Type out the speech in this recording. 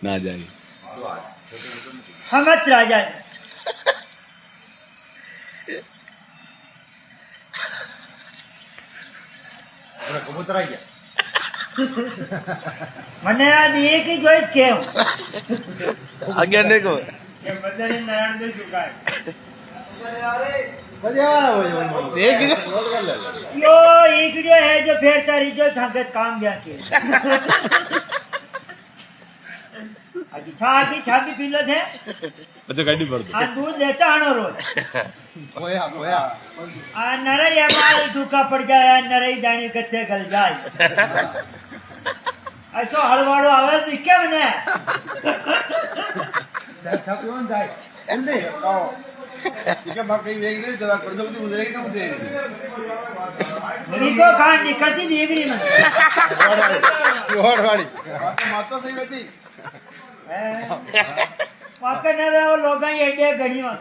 ના જાય સમજ રાજા કબૂતર આવી ગયા મને આજ એક જ જોઈશ કેમ આગળ નહીં કહો કે બધાને નારાયણ દે ચુકાય यो एक जो है जो फिर तारी जो संगत काम जाती है अभी छागी छागी पीलो थे अच्छा गाड़ी भर दो आ दूध देता आनो रोज आ नरई हमारे टूका पड़ जाए नरई जाने कच्चे गल जाए ऐसो हलवाड़ो आवे तो क्या बने को खान निकलती देगरी में वाकई न रहो लोग एडे घड़ी में